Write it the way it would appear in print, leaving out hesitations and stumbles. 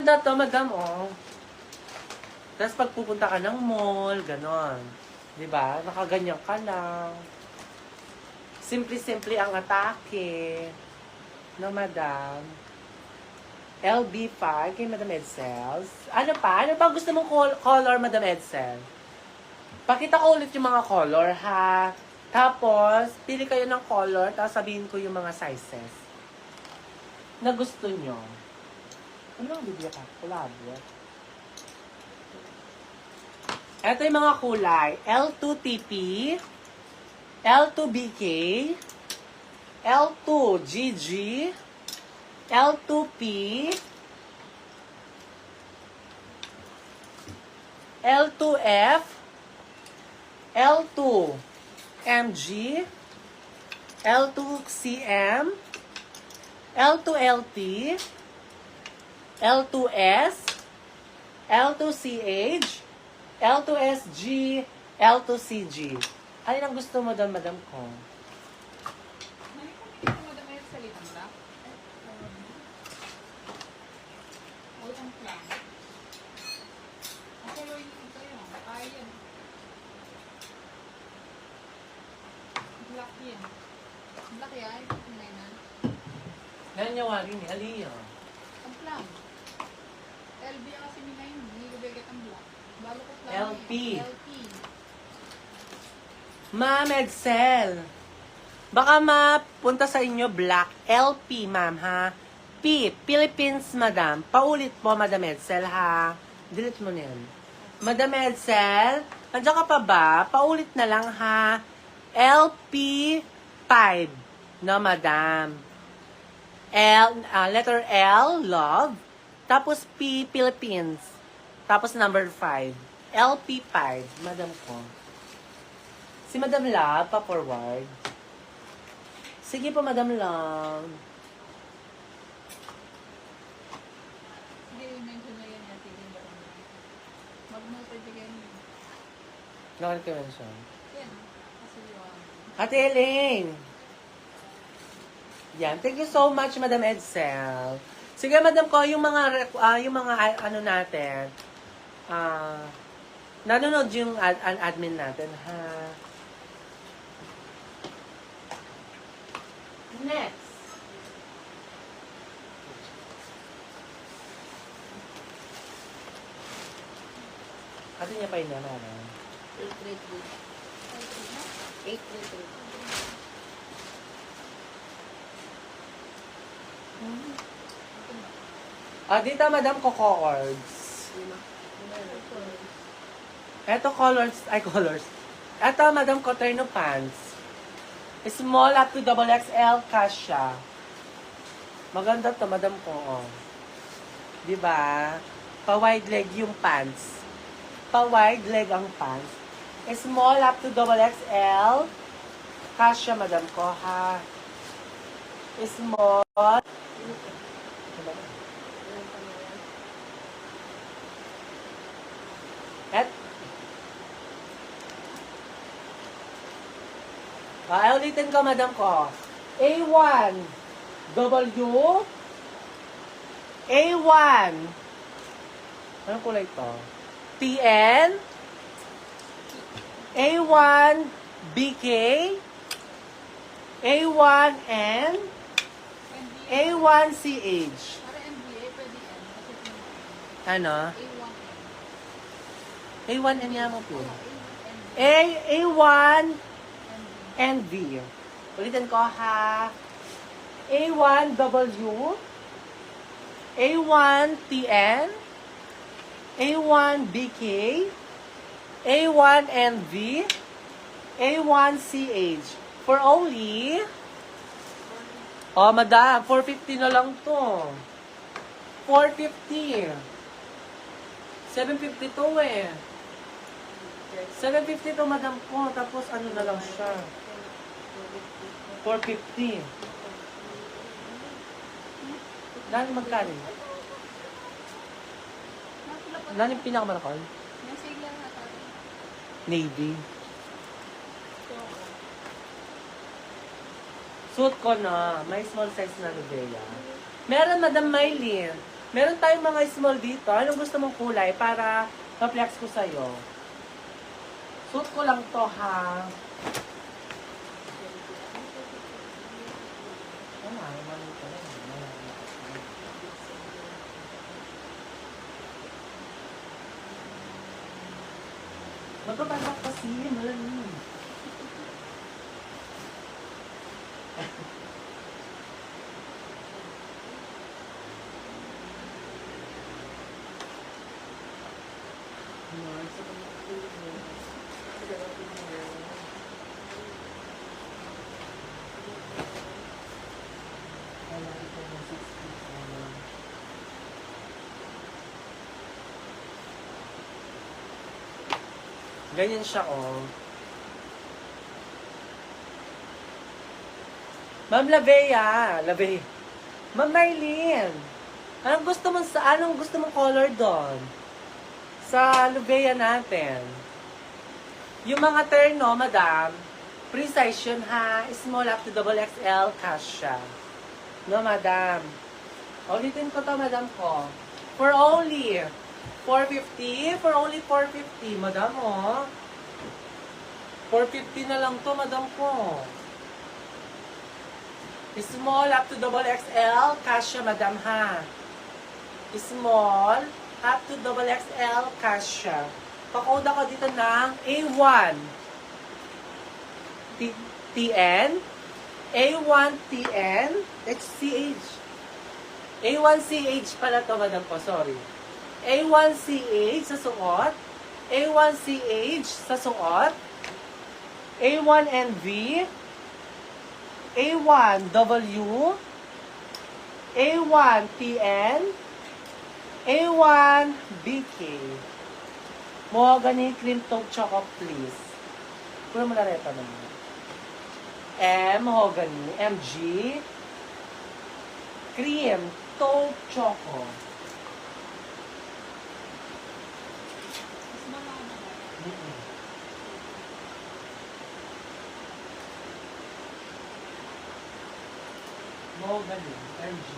Ganda to, madam, oh. Tapos pag pupunta ka ng mall, ganon. Diba? Nakaganyan ka lang. Simple-simple ang atake. No, madam. LB5 kay Madam Edsel. Ano pa? Ano ba gusto mong color, Madam Edsel? Pakita ko ulit yung mga color, ha? Tapos, pili kayo ng color, tapos sabihin ko yung mga sizes na gusto nyo. Ano ang bibigyan ka? Kulabo. Ito yung mga kulay. L2TP, L2BK, L2GG, L2P, L2F, L2MG, L2CM, L2LT, L2S, L2CH, L2SG, L2CG. Alin ang gusto mo doon, madam ko? Black yan. Ngayon niya wari ni Aliyah. Ang plan. LB ang kasi nila yun. Hindi ko bigat ang black. Balo ko plan. LP. LP. Ma'am Edsel. Baka mapunta sa inyo black. LP, ma'am, ha? P, Philippines, madam. Paulit po, Madam Edsel, ha? Delete mo na yan. Madam Edsel, nandiyan ka pa ba? Paulit na lang, ha? LP5. No, madam. Letter L, love. Tapos P, Philippines. Tapos number 5. LP5, madam ko. Si Madam Love, pa-forward. Sige po, Madam Love. Hindi, mention na yan natin yung barang. Mag-noted again. Nakal ka mention. Yan. Kasi yung... Ate Elaine. Yan. Thank you so much, Madam Edsel. Sige, Madam ko, yung mga ano natin, nanonood yung admin natin, ha? Next. Ate niya pa yun na, 833. 833. Dito, Madam, Coco-Ords. Eto, colors. Eto, Madam, Coterno Pants. Small up to XXL, kasha. Maganda to, Madam ko, oh. Diba? Pa-wide leg yung pants. Pa-wide leg ang pants. Small up to XXL, kasha, Madam ko, ha? Small. Ulitin ko, Madam ko. A1 W A1 anong kulay ito? TN A1 BK A1N A1CH. Para NBA, pwede yan. Kasi Ano? A1N. A1N yan mo po. A1N. A1 and V. Ulitin ko, ha. A1W, A1TN, A1BK, A1NV, A1CH. For only, madam, 450 na lang to. 450. 750 to, eh. 750 to, madam ko. Tapos, ano na lang siya. 450. Nani magkano? Nani pinakamalakal? Yung sigla na tayo. Navy. Suit ko na. May small size na Rivera. Meron, Madam Mylene. Meron tayong mga small dito. Anong gusto mong kulay para ma-flex ko sa'yo? Suit ko lang to, ha? Magpapasak kasi, malamig. Ganyan siya, oh. Ma'am Lavea. Ma'am Maylene. Anong gusto mong color doon? Sa Lavea natin. Yung mga terno, madam, precise yun, ha? Small up to double XL, kasha. No, madam. Ulitin ko to, madam ko. For only 450? For only 450, madam, oh. 450 na lang to, madam ko. Small up to double XL, kasha, madam, ha. Small up to double XL, kasha. Pakode ako dito ng A1 TN, A1 TN, HCH. A1CH pala to, madam ko, sorry. A1CH sa suot, A1CH sa suot, A1NV, A1W, A1TN, A1BK. Mahogany cream taupe choco, please. Pura mo na reto naman. Mahogany, MG, cream taupe choco. Mas mahaba. Mahogany, MG.